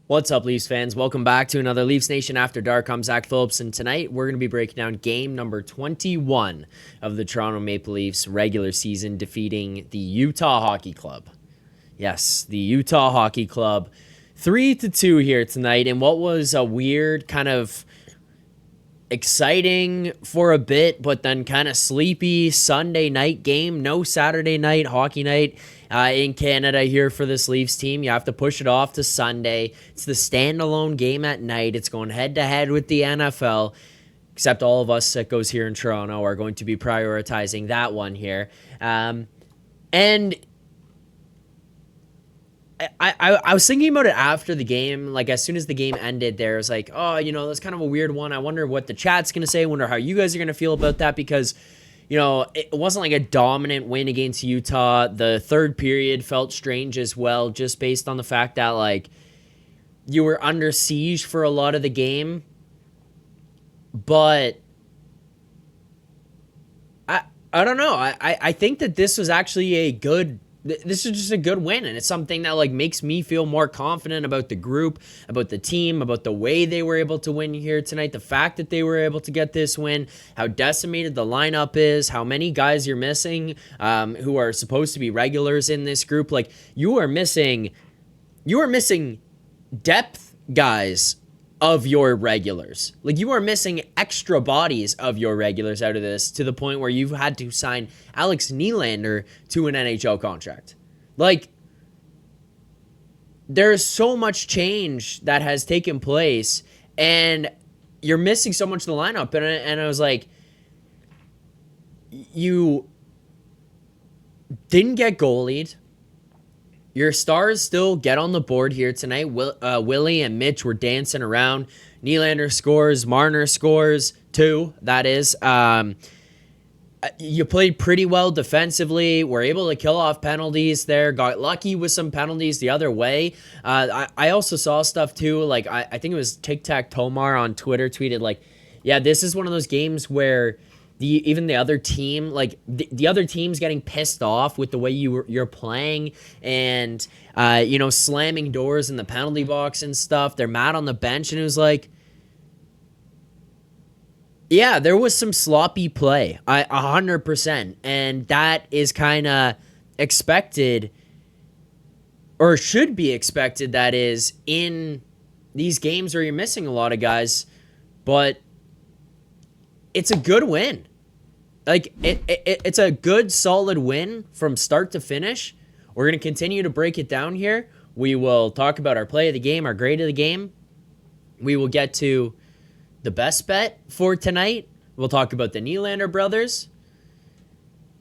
What's up, Leafs fans? Welcome back to another Leafs Nation After Dark. I'm Zack Phillips, and tonight we're going to be breaking down game number 21 of the Toronto Maple Leafs regular season, defeating the Utah Hockey Club. Yes, the Utah Hockey Club. 3-2 here tonight, and what was a weird kind of exciting for a bit, but then kind of sleepy Sunday night game. No Saturday night hockey night in Canada here for this Leafs team. You have to push it off to Sunday. It's the standalone game at night. It's going head-to-head with the NFL, except all of us that goes here in Toronto are going to be prioritizing that one here. And I was thinking about it after the game. Like, as soon as the game ended, there was like, oh, that's kind of a weird one. I wonder what the chat's going to say. I wonder how you guys are going to feel about that, because, it wasn't like a dominant win against Utah. The third period felt strange as well, just based on the fact that, like, you were under siege for a lot of the game. But I don't know. I think that this was actually this is just a good win, and it's something that like makes me feel more confident about the group, about the team, about the way they were able to win here tonight, the fact that they were able to get this win, how decimated the lineup is, how many guys you're missing who are supposed to be regulars in this group. Like, you are missing depth guys of your regulars. Like, you are missing extra bodies of your regulars out of this, to the point where you've had to sign Alex Nylander to an NHL contract. Like, there's so much change that has taken place, and you're missing so much of the lineup. And I was like, you didn't get goalied. Your stars still get on the board here tonight. Willie and Mitch were dancing around. Nylander scores. Marner scores too, that is. You played pretty well defensively. Were able to kill off penalties there. Got lucky with some penalties the other way. I also saw stuff too. Like, I think it was Tic Tac Tomar on Twitter tweeted, like, yeah, this is one of those games where even the other team, like the other team's getting pissed off with the way you're playing, and slamming doors in the penalty box and stuff. They're mad on the bench, and it was like, yeah, there was some sloppy play, 100%, and that is kind of expected, or should be expected. That is, in these games where you're missing a lot of guys, but it's a good win. Like, it's a good, solid win from start to finish. We're going to continue to break it down here. We will talk about our play of the game, our grade of the game. We will get to the best bet for tonight. We'll talk about the Nylander brothers.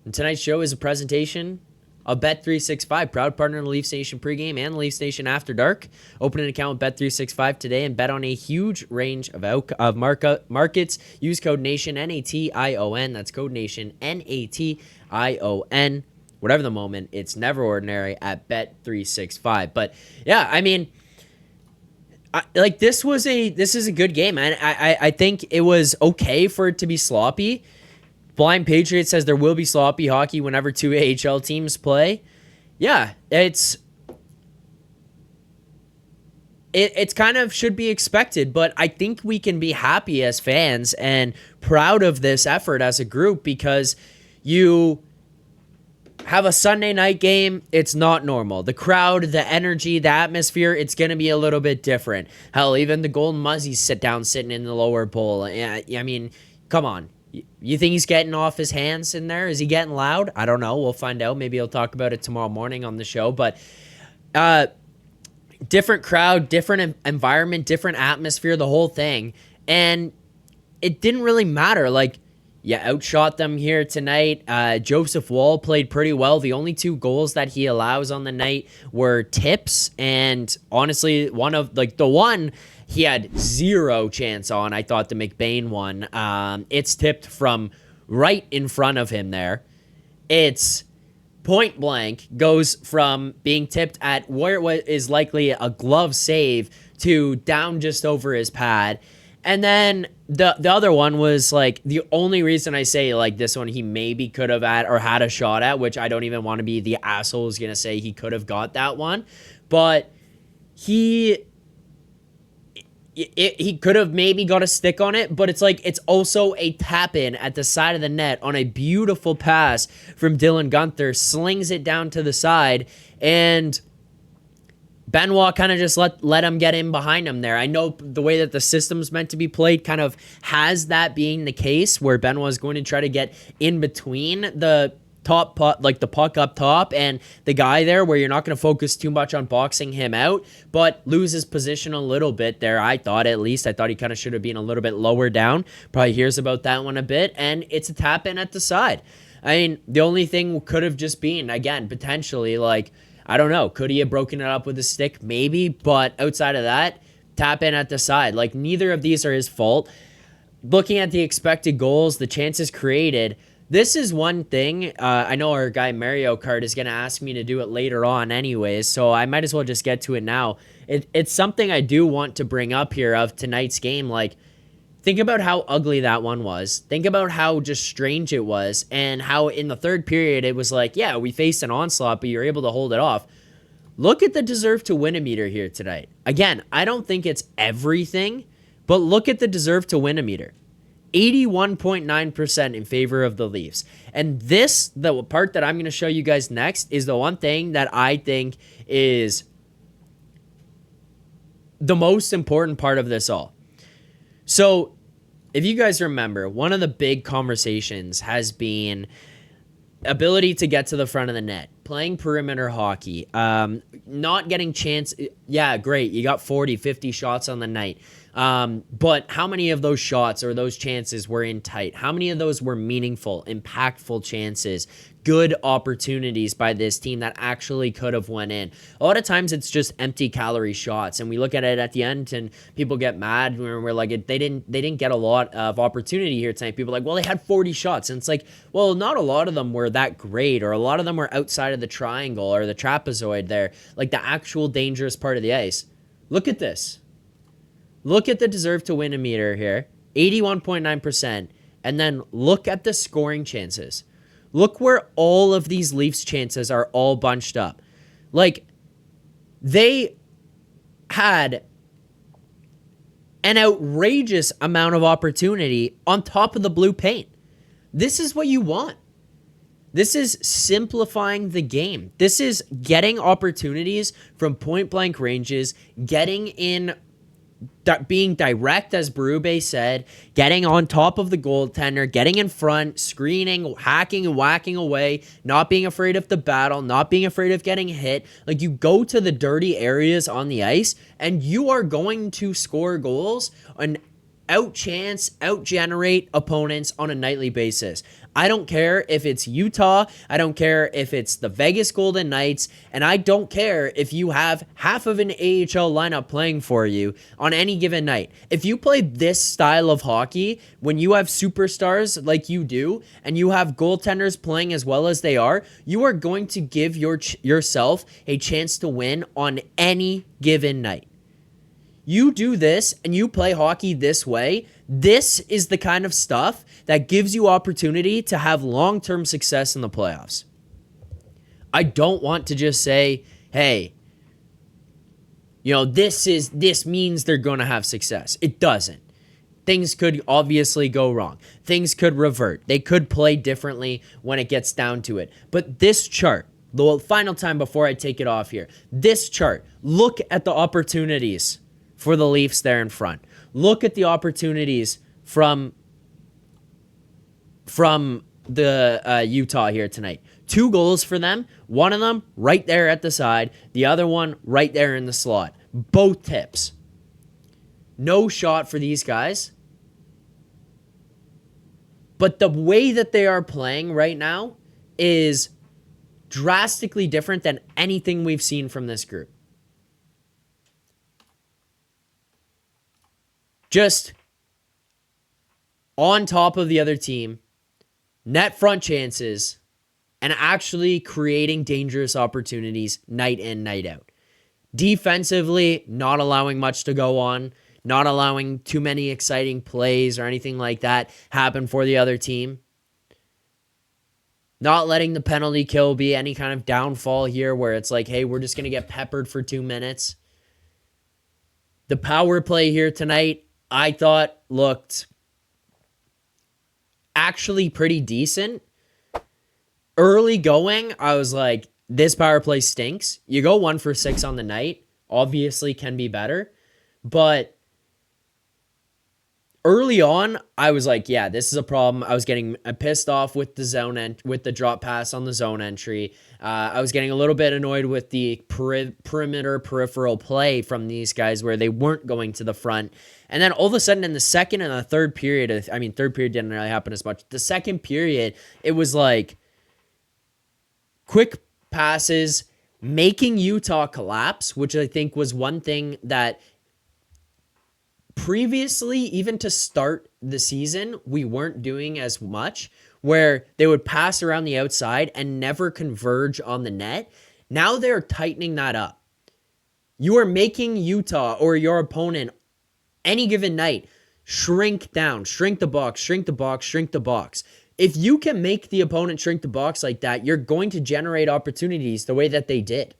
And tonight's show is a presentation of Bet365, proud partner of the Leafs Nation pregame and the Leafs Nation After Dark. Open an account with Bet365 today and bet on a huge range of markets. Use code NATION, N-A-T-I-O-N. That's code NATION, N-A-T-I-O-N. Whatever the moment, it's never ordinary at Bet365. But yeah, I mean, this is a good game, man. I think it was okay for it to be sloppy. Blind Patriot says there will be sloppy hockey whenever two AHL teams play. Yeah, it's kind of should be expected, but I think we can be happy as fans and proud of this effort as a group, because you have a Sunday night game. It's not normal. The crowd, the energy, the atmosphere, it's going to be a little bit different. Hell, even the Golden Muzzies sitting in the lower bowl. I mean, come on. You think he's getting off his hands in there? Is he getting loud? I don't know. We'll find out. Maybe he'll talk about it tomorrow morning on the show. But different crowd, different environment, different atmosphere, the whole thing. And it didn't really matter. Like, you outshot them here tonight. Joseph Woll played pretty well. The only two goals that he allows on the night were tips. And honestly, the one he had zero chance on, I thought, the McBain one. It's tipped from right in front of him there. It's point blank, goes from being tipped at where it is likely a glove save to down just over his pad. And then the other one was, like, the only reason I say, like, this one he maybe could have had a shot at, which I don't even want to be the asshole who's going to say he could have got that one. But he he could have maybe got a stick on it, but it's like it's also a tap in at the side of the net on a beautiful pass from Dylan Guenther, slings it down to the side, and Benoit kind of just let him get in behind him there. I know the way that the system's meant to be played kind of has that being the case, where Benoit is going to try to get in between the top puck, like the puck up top, and the guy there, where you're not going to focus too much on boxing him out, but lose his position a little bit there. I thought he kind of should have been a little bit lower down. Probably hears about that one a bit, and it's a tap in at the side. I mean, the only thing could have just been, again, potentially, like, I don't know, could he have broken it up with a stick? Maybe, but outside of that, tap in at the side. Like, neither of these are his fault. Looking at the expected goals, the chances created, this is one thing. I know our guy Mario Kart is going to ask me to do it later on anyways, so I might as well just get to it now. It's something I do want to bring up here of tonight's game. Like, think about how ugly that one was. Think about how just strange it was, and how in the third period it was like, yeah, we faced an onslaught, but you're able to hold it off. Look at the deserve to win a meter here tonight. Again, I don't think it's everything, but look at the deserve to win a meter. 81.9% in favor of the Leafs. And this, the part that I'm going to show you guys next, is the one thing that I think is the most important part of this all. So, if you guys remember, one of the big conversations has been ability to get to the front of the net, playing perimeter hockey, not getting chance. Yeah, great. You got 40, 50 shots on the night. But how many of those shots or those chances were in tight? How many of those were meaningful, impactful chances, good opportunities by this team that actually could have went in? A lot of times it's just empty calorie shots, and we look at it at the end and people get mad when we're like, they didn't get a lot of opportunity here tonight. People are like, well, they had 40 shots, and it's like, well, not a lot of them were that great, or a lot of them were outside of the triangle or the trapezoid there, like the actual dangerous part of the ice. Look at this. Look at the deserve to win a meter here, 81.9%, and then look at the scoring chances. Look where all of these Leafs chances are all bunched up. Like, they had an outrageous amount of opportunity on top of the blue paint. This is what you want. This is simplifying the game. This is getting opportunities from point-blank ranges, getting in, being direct, as Berube said, getting on top of the goaltender, getting in front, screening, hacking and whacking away, not being afraid of the battle, not being afraid of getting hit. Like, you go to the dirty areas on the ice, and you are going to score goals and out-generate opponents on a nightly basis. I don't care if it's Utah, I don't care if it's the Vegas Golden Knights, and I don't care if you have half of an AHL lineup playing for you on any given night. If you play this style of hockey, when you have superstars like you do, and you have goaltenders playing as well as they are, you are going to give yourself a chance to win on any given night. You do this and you play hockey this way, this is the kind of stuff that gives you opportunity to have long-term success in the playoffs. I don't want to just say, hey, this means they're going to have success. It doesn't. Things could obviously go wrong. Things could revert. They could play differently when it gets down to it. But this chart, the final time before I take it off here, this chart, look at the opportunities for the Leafs there in front. Look at the opportunities from the Utah here tonight. 2 goals for them. One of them right there at the side. The other one right there in the slot. Both tips. No shot for these guys. But the way that they are playing right now is drastically different than anything we've seen from this group. Just on top of the other team, net front chances, and actually creating dangerous opportunities night in, night out. Defensively, not allowing much to go on, not allowing too many exciting plays or anything like that happen for the other team. Not letting the penalty kill be any kind of downfall here where it's like, hey, we're just going to get peppered for 2 minutes. The power play here tonight, I thought looked actually pretty decent. Early going, I was like, this power play stinks. You go 1 for 6 on the night. Obviously can be better. But early on, I was like, yeah, this is a problem. I was getting pissed off with the zone with the drop pass on the zone entry. I was getting a little bit annoyed with the perimeter peripheral play from these guys where they weren't going to the front. And then all of a sudden in the second and the third period, third period didn't really happen as much. The second period, it was like quick passes, making Utah collapse, which I think was one thing that previously, even to start the season, we weren't doing as much, where they would pass around the outside and never converge on the net. Now they're tightening that up. You are making Utah or your opponent any given night shrink down, shrink the box, shrink the box, shrink the box. If you can make the opponent shrink the box like that, you're going to generate opportunities the way that they did.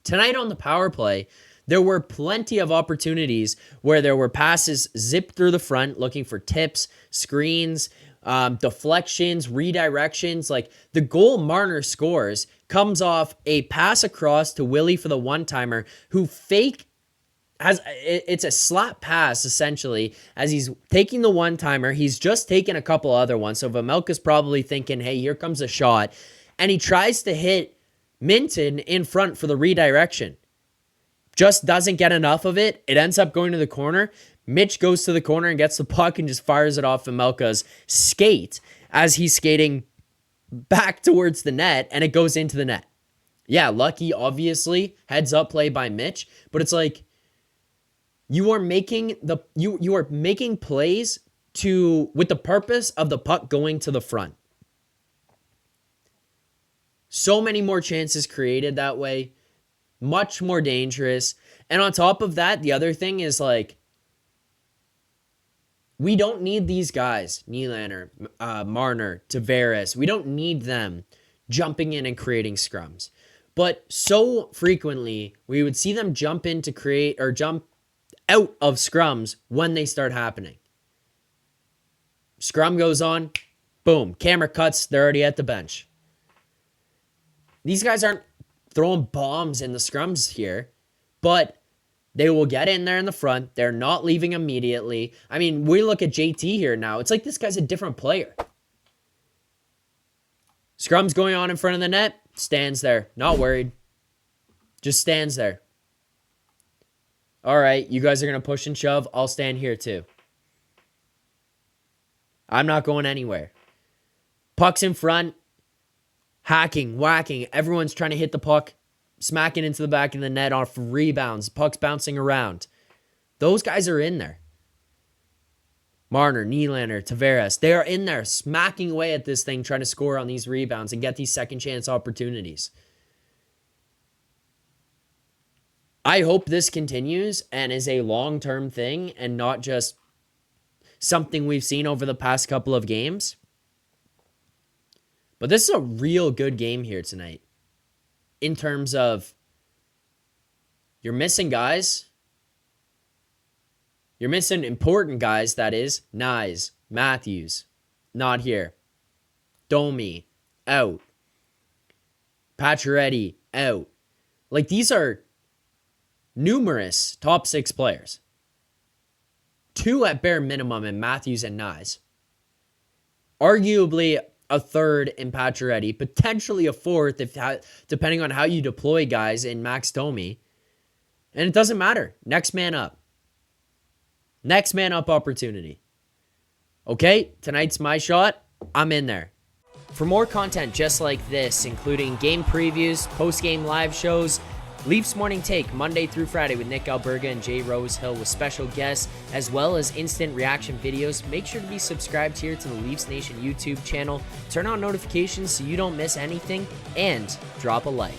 Tonight on the power play, there were plenty of opportunities where there were passes zipped through the front looking for tips, screens, deflections, redirections. Like the goal Marner scores comes off a pass across to Willie for the one-timer who it's a slap pass essentially as he's taking the one-timer. He's just taken a couple other ones. So Vejmelka's probably thinking, hey, here comes a shot. And he tries to hit Minton in front for the redirection. Just doesn't get enough of it. It ends up going to the corner. Mitch goes to the corner and gets the puck and just fires it off Vejmelka's skate as he's skating back towards the net, and it goes into the net. Yeah, lucky, obviously. Heads up play by Mitch. But it's like you are making you are making plays with the purpose of the puck going to the front. So many more chances created that way. Much more dangerous. And on top of that, the other thing is like, we don't need these guys, Nylander, Marner, Tavares. We don't need them jumping in and creating scrums. But so frequently, we would see them jump in to create or jump out of scrums when they start happening. Scrum goes on, boom, camera cuts, they're already at the bench. These guys aren't throwing bombs in the scrums here, but they will get in there in the front. They're not leaving immediately. I mean, we look at JT here now. It's like this guy's a different player. Scrum's going on in front of the net, stands there, not worried. Just stands there. All right, you guys are going to push and shove. I'll stand here too. I'm not going anywhere. Puck's in front. Hacking, whacking, everyone's trying to hit the puck, smacking into the back of the net off rebounds, puck's bouncing around. Those guys are in there. Marner, Nylander, Tavares, they are in there smacking away at this thing, trying to score on these rebounds and get these second chance opportunities. I hope this continues and is a long-term thing and not just something we've seen over the past couple of games. But this is a real good game here tonight in terms of you're missing guys. You're missing important guys, that is. Nyes, Matthews, not here. Domi, out. Pacioretty, out. Like, these are numerous top 6 players. 2 at bare minimum in Matthews and Nyes. Arguably a third in Pacioretty, potentially a fourth depending on how you deploy guys in Max Domi. And it doesn't matter. Next man up. Next man up opportunity. Okay, tonight's my shot. I'm in there. For more content just like this, including game previews, post-game live shows, Leafs Morning Take, Monday through Friday with Nick Alberga and Jay Rosehill with special guests, as well as instant reaction videos. Make sure to be subscribed here to the Leafs Nation YouTube channel. Turn on notifications so you don't miss anything, and drop a like.